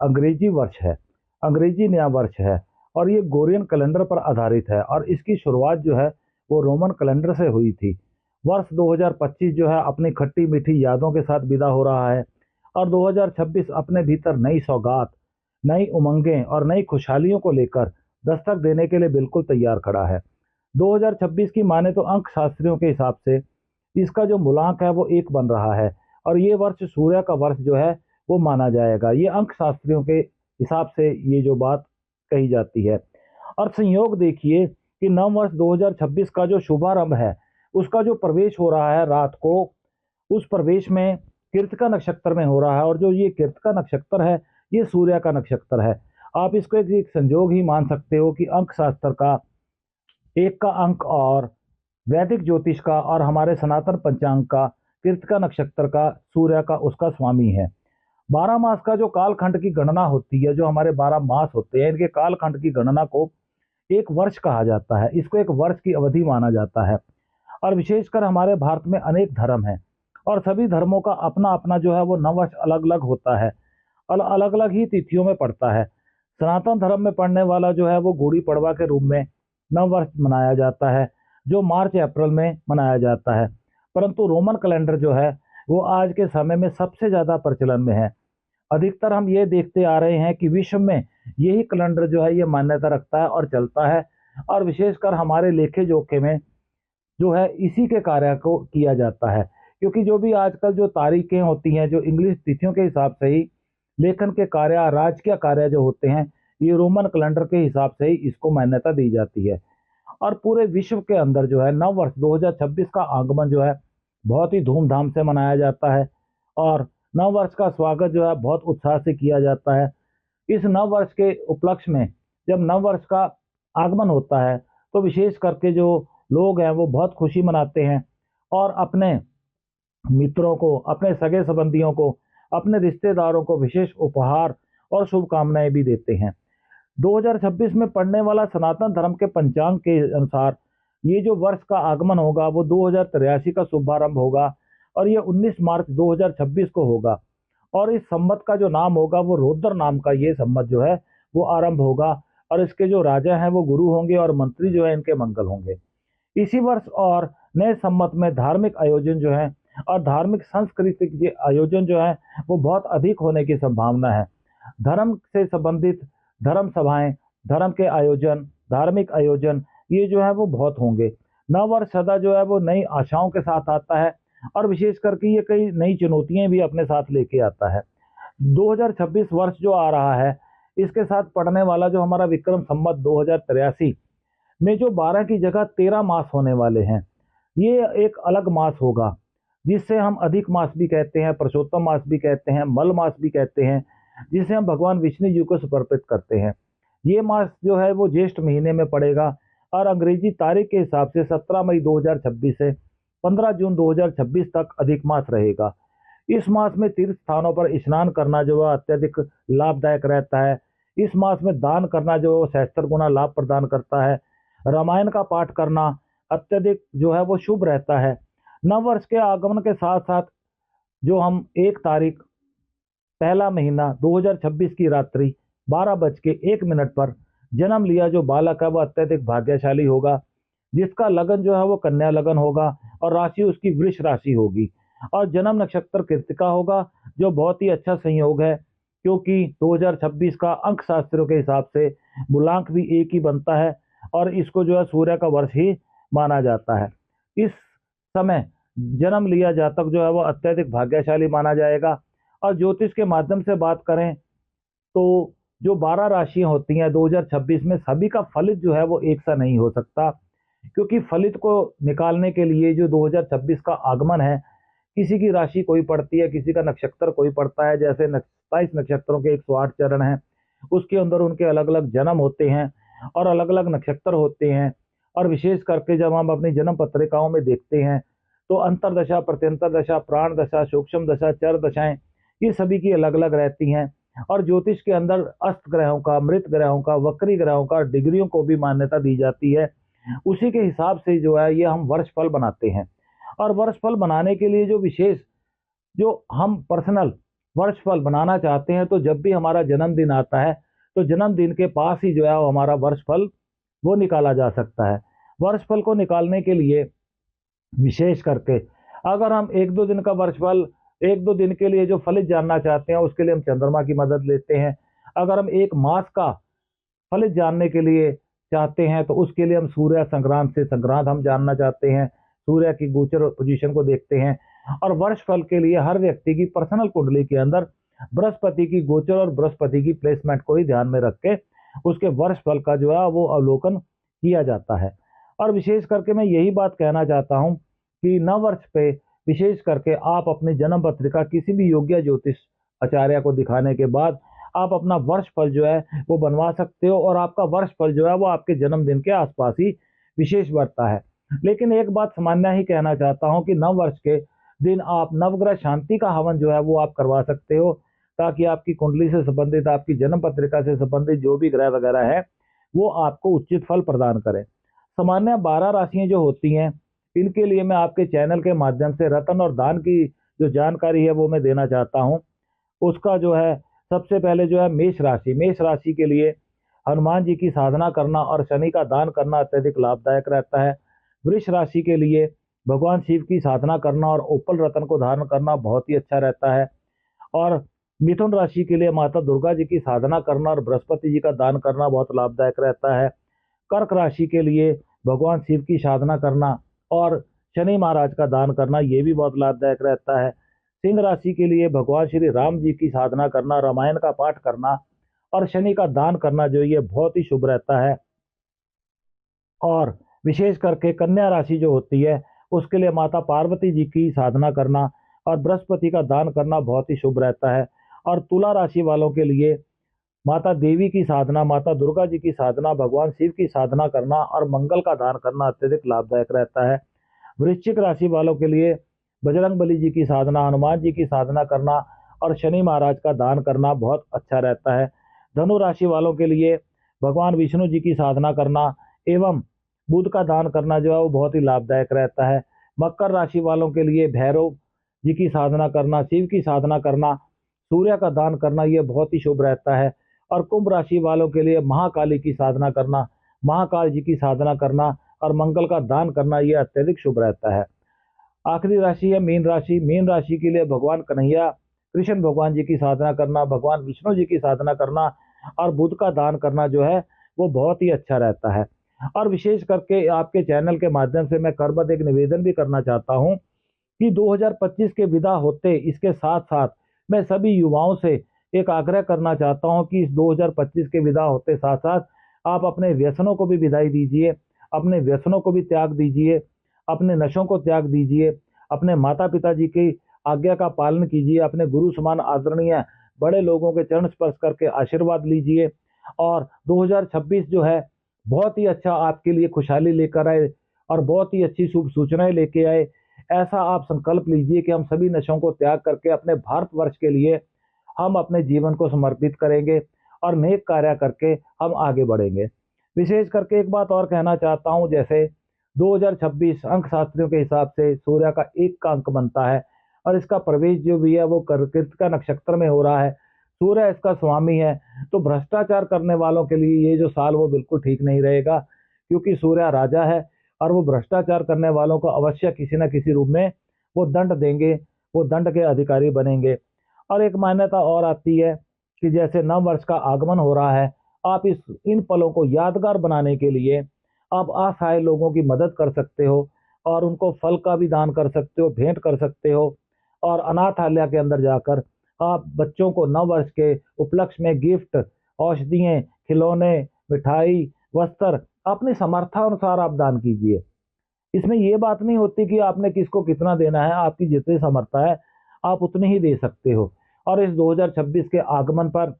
अंग्रेजी वर्ष है, अंग्रेजी नया वर्ष है और ये गोरियन कैलेंडर पर आधारित है और इसकी शुरुआत जो है वो रोमन कैलेंडर से हुई थी। वर्ष 2025 जो है अपनी खट्टी मीठी यादों के साथ विदा हो रहा है और 2026 अपने भीतर नई सौगात, नई उमंगें और नई खुशहालियों को लेकर दस्तक देने के लिए बिल्कुल तैयार खड़ा है। 2026 की माने तो अंक शास्त्रियों के हिसाब से इसका जो मूलांक है वो 1 बन रहा है और ये वर्ष सूर्य का वर्ष जो है वो माना जाएगा। ये अंक शास्त्रियों के हिसाब से ये जो बात कही जाती है। और संयोग देखिए कि नव वर्ष 2026 का जो शुभारंभ है, उसका जो प्रवेश हो रहा है रात को, उस प्रवेश में कृत्तिका नक्षत्र में हो रहा है और जो ये कृत्तिका नक्षत्र है, ये सूर्य का नक्षत्र है। आप इसको एक संयोग ही मान सकते हो कि अंक शास्त्र का 1 का अंक और वैदिक ज्योतिष का और हमारे सनातन पंचांग का कृत्तिका नक्षत्र का सूर्य का उसका स्वामी है। 12 मास का जो कालखंड की गणना होती है, जो हमारे 12 मास होते हैं, इनके कालखंड की गणना को एक वर्ष कहा जाता है। इसको एक वर्ष की अवधि माना जाता है और विशेषकर हमारे भारत में अनेक धर्म हैं और सभी धर्मों का अपना अपना जो है वो नववर्ष अलग अलग होता है और अलग अलग ही तिथियों में पड़ता है। सनातन धर्म में पड़ने वाला जो है वो गुड़ी पड़वा के रूप में नववर्ष मनाया जाता है, जो मार्च अप्रैल में मनाया जाता है। परंतु रोमन कैलेंडर जो है वो आज के समय में सबसे ज़्यादा प्रचलन में है। अधिकतर हम ये देखते आ रहे हैं कि विश्व में यही कैलेंडर जो है ये मान्यता रखता है और चलता है और विशेषकर हमारे लेखे जोखे में जो है इसी के कार्य को किया जाता है। क्योंकि जो भी आजकल जो तारीखें होती हैं, जो इंग्लिश तिथियों के हिसाब से ही लेखन के कार्य, राजकीय कार्य जो होते हैं, ये रोमन कैलेंडर के हिसाब से ही इसको मान्यता दी जाती है। और पूरे विश्व के अंदर जो है नव वर्ष 2026 का आगमन जो है बहुत ही धूमधाम से मनाया जाता है और नव वर्ष का स्वागत जो है बहुत उत्साह से किया जाता है। इस नव वर्ष के उपलक्ष्य में जब नव वर्ष का आगमन होता है तो विशेष करके जो लोग हैं वो बहुत खुशी मनाते हैं और अपने मित्रों को, अपने सगे संबंधियों को, अपने रिश्तेदारों को विशेष उपहार और शुभकामनाएं भी देते हैं। 2026 में पड़ने वाला सनातन धर्म के पंचांग के अनुसार ये जो वर्ष का आगमन होगा वो 2083 का शुभारंभ होगा और ये 19 मार्च 2026 को होगा और इस संवत का जो नाम होगा वो रौद्र नाम का ये संवत जो है वो आरंभ होगा और इसके जो राजा हैं वो गुरु होंगे और मंत्री जो है इनके मंगल होंगे। इसी वर्ष और नए संवत में धार्मिक आयोजन जो है और धार्मिक सांस्कृतिक जो आयोजन जो है वो बहुत अधिक होने की संभावना है। धर्म से संबंधित धर्म सभाएं, धर्म के आयोजन, धार्मिक आयोजन ये जो है वो बहुत होंगे। नव वर्ष सदा जो है वो नई आशाओं के साथ आता है और विशेष करके ये कई नई चुनौतियां भी अपने साथ लेके आता है। 2026 वर्ष जो आ रहा है इसके साथ पड़ने वाला जो हमारा विक्रम संवत 2083 में जो 12 की जगह 13 मास होने वाले हैं, ये एक अलग मास होगा जिससे हम अधिक मास भी कहते हैं, पुरुषोत्तम मास भी कहते हैं, मल मास भी कहते हैं, जिसे हम भगवान विष्णु जी को समर्पित करते हैं। ये मास जो है वो ज्येष्ठ महीने में पड़ेगा और अंग्रेजी तारीख के हिसाब से 17 मई 2026 से 15 जून 2026 तक अधिक मास रहेगा। इस मास में तीर्थ स्थानों पर स्नान करना जो है अत्यधिक लाभदायक रहता है। इस मास में दान करना जो है वो सहस्त्र गुना लाभ प्रदान करता है। रामायण का पाठ करना अत्यधिक जो है वो शुभ रहता है। नव वर्ष के आगमन के साथ साथ जो हम 1 तारीख पहला महीना 2026 की रात्रि 12:01 पर जन्म लिया जो बालक है वो अत्यधिक भाग्यशाली होगा, जिसका लगन जो है वो कन्या लगन होगा और राशि उसकी वृष राशि होगी और जन्म नक्षत्र कृत्तिका होगा, जो बहुत ही अच्छा संयोग है क्योंकि 2026 का अंक शास्त्रों के हिसाब से मूलांक भी एक ही बनता है और इसको जो है सूर्य का वर्ष ही माना जाता है। इस समय जन्म लिया जातक जो है वो अत्यधिक भाग्यशाली माना जाएगा। और ज्योतिष के माध्यम से बात करें तो जो 12 राशियां होती हैं 2026 में सभी का फलित जो है वो एक सा नहीं हो सकता, क्योंकि फलित को निकालने के लिए जो 2026 का आगमन है, किसी की राशि कोई पड़ती है, किसी का नक्षत्र कोई पड़ता है। जैसे 27 नक्षत्रों के 108 चरण हैं, उसके अंदर उनके अलग अलग जन्म होते हैं और अलग अलग नक्षत्र होते हैं। और विशेष करके जब हम अपनी जन्म पत्रिकाओं में देखते हैं तो अंतरदशा, प्रत्यंतर दशा, प्राण दशा, सूक्ष्म दशा, चर दशाएं ये सभी की अलग अलग रहती हैं। और ज्योतिष के अंदर अस्त ग्रहों का, मृत ग्रहों का, वक्री ग्रहों का, डिग्रियों को भी मान्यता दी जाती है। उसी के हिसाब से जो है ये हम वर्ष फल बनाते हैं और वर्ष फल बनाने के लिए जो विशेष जो हम पर्सनल वर्षफल बनाना चाहते हैं तो जब भी हमारा जन्मदिन आता है तो जन्मदिन के पास ही जो है वो हमारा वर्षफल वो निकाला जा सकता है। वर्षफल को निकालने के लिए विशेष करके अगर हम 1-2 दिन का वर्षफल 1-2 दिन के लिए जो फलित जानना चाहते हैं उसके लिए हम चंद्रमा की मदद लेते हैं। अगर हम 1 मास का फलित जानने के लिए चाहते हैं तो उसके लिए हम सूर्य संक्रांत से संक्रांत हम जानना चाहते हैं, सूर्य की गोचर पोजीशन को देखते हैं। और वर्षफल के लिए हर व्यक्ति की पर्सनल कुंडली के अंदर बृहस्पति की गोचर और बृहस्पति की प्लेसमेंट को ही ध्यान में रख के उसके वर्षफल का जो है वो अवलोकन किया जाता है। और विशेष करके मैं यही बात कहना चाहता हूँ कि नववर्ष पे विशेष करके आप अपनी जन्म पत्रिका किसी भी योग्य ज्योतिष आचार्य को दिखाने के बाद आप अपना वर्षफल जो है वो बनवा सकते हो और आपका वर्षफल जो है वो आपके जन्मदिन के आसपास ही विशेष बढ़ता है। लेकिन एक बात सामान्य ही कहना चाहता हूँ कि नव वर्ष के दिन आप नवग्रह शांति का हवन जो है वो आप करवा सकते हो, ताकि आपकी कुंडली से संबंधित आपकी जन्म पत्रिका से संबंधित जो भी ग्रह वगैरह है वो आपको उचित फल प्रदान करें। सामान्य 12 राशियां जो होती हैं इनके लिए मैं आपके चैनल के माध्यम से रतन और दान की जो जानकारी है वो मैं देना चाहता हूँ। उसका जो है सबसे पहले जो है मेष राशि के लिए हनुमान जी की साधना करना और शनि का दान करना अत्यधिक लाभदायक रहता है। वृष राशि के लिए भगवान शिव की साधना करना और उपल रतन को धारण करना बहुत ही अच्छा रहता है। और मिथुन राशि के लिए माता दुर्गा जी की साधना करना और बृहस्पति जी का दान करना बहुत लाभदायक रहता है। कर्क राशि के लिए भगवान शिव की साधना करना और शनि महाराज का दान करना ये भी बहुत लाभदायक रहता है। सिंह राशि के लिए भगवान श्री राम जी की साधना करना, रामायण का पाठ करना और शनि का दान करना जो ये बहुत ही शुभ रहता है। और विशेष करके कन्या राशि जो होती है उसके लिए माता पार्वती जी की साधना करना और बृहस्पति का दान करना बहुत ही शुभ रहता है। और तुला राशि वालों के लिए माता देवी की साधना, माता दुर्गा जी की साधना, भगवान शिव की साधना करना और मंगल का दान करना अत्यधिक लाभदायक रहता है। वृश्चिक राशि वालों के लिए बजरंग बली जी की साधना, हनुमान जी की साधना करना और शनि महाराज का दान करना बहुत अच्छा रहता है। धनु राशि वालों के लिए भगवान विष्णु जी की साधना करना एवं बुध का दान करना जो है वो बहुत ही लाभदायक रहता है। मकर राशि वालों के लिए भैरव जी की साधना करना, शिव की साधना करना, सूर्य का दान करना ये बहुत ही शुभ रहता है। और कुंभ राशि वालों के लिए महाकाली की साधना करना, महाकाल जी की साधना करना और मंगल का दान करना ये अत्यधिक शुभ रहता है। आखिरी राशि है मीन राशि। मीन राशि के लिए भगवान कन्हैया कृष्ण भगवान जी की साधना करना, भगवान विष्णु जी की साधना करना और बुध का दान करना जो है वो बहुत ही अच्छा रहता है। और विशेष करके आपके चैनल के माध्यम से मैं करबद्ध एक निवेदन भी करना चाहता हूँ कि 2025 के विदा होते इसके साथ साथ मैं सभी युवाओं से एक आग्रह करना चाहता हूं कि इस 2025 के विदा होते साथ साथ आप अपने व्यसनों को भी विदाई दीजिए, अपने व्यसनों को भी त्याग दीजिए, अपने नशों को त्याग दीजिए, अपने माता पिता जी की आज्ञा का पालन कीजिए, अपने गुरु समान आदरणीय बड़े लोगों के चरण स्पर्श करके आशीर्वाद लीजिए। और 2026 जो है बहुत ही अच्छा आपके लिए खुशहाली लेकर आए और बहुत ही अच्छी शुभ सूचनाएं लेके आए। ऐसा आप संकल्प लीजिए कि हम सभी नशों को त्याग करके अपने भारतवर्ष के लिए हम अपने जीवन को समर्पित करेंगे और नेक कार्य करके हम आगे बढ़ेंगे। विशेष करके एक बात और कहना चाहता हूं, जैसे 2026 अंक शास्त्रियों के हिसाब से सूर्य का 1 का अंक बनता है और इसका प्रवेश जो भी है वो कृतिका नक्षत्र में हो रहा है। सूर्य इसका स्वामी है, तो भ्रष्टाचार करने वालों के लिए ये जो साल वो बिल्कुल ठीक नहीं रहेगा, क्योंकि सूर्य राजा है और वो भ्रष्टाचार करने वालों को अवश्य किसी न किसी रूप में वो दंड देंगे, वो दंड के अधिकारी बनेंगे। और एक मान्यता और आती है कि जैसे नव वर्ष का आगमन हो रहा है, आप इन पलों को यादगार बनाने के लिए आप असहाय लोगों की मदद कर सकते हो और उनको फल का भी दान कर सकते हो, भेंट कर सकते हो। और अनाथालय के अंदर जाकर आप बच्चों को नव वर्ष के उपलक्ष्य में गिफ्ट, औषधियाँ, खिलौने, मिठाई, वस्त्र अपनी समर्थानुसार आप दान कीजिए। इसमें ये बात नहीं होती कि आपने किसको कितना देना है, आपकी जितनी समर्था है आप उतनी ही दे सकते हो। और इस 2026 के आगमन पर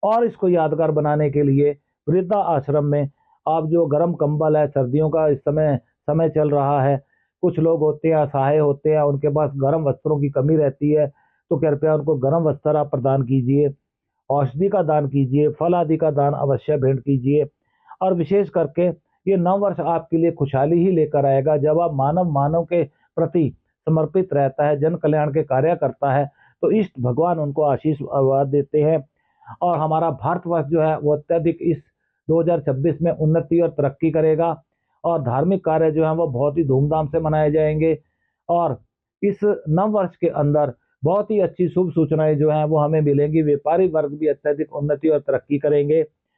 और इसको यादगार बनाने के लिए वृद्धा आश्रम में आप जो गर्म कंबल है, सर्दियों का इस समय समय चल रहा है, कुछ लोग होते हैं असहाय होते हैं, उनके पास गर्म वस्त्रों की कमी रहती है, तो कृपया उनको गर्म वस्त्र आप प्रदान कीजिए, औषधि का दान कीजिए, फल आदि का दान अवश्य भेंट कीजिए। और विशेष करके ये नव वर्ष आपके लिए खुशहाली ही लेकर आएगा। जब आप मानव के प्रति समर्पित रहता है, जन कल्याण के कार्य करता है, तो इष्ट भगवान उनको आशीर्वाद देते हैं और हमारा भारतवर्ष जो है वो अत्यधिक इस 2026 में उन्नति और तरक्की करेगा और धार्मिक कार्य जो है वो बहुत ही धूमधाम से मनाए जाएंगे और इस नव वर्ष के अंदर बहुत ही अच्छी शुभ सूचनाएं जो हैं वो हमें मिलेंगी। व्यापारी वर्ग भी अत्यधिक उन्नति और तरक्की करेंगे।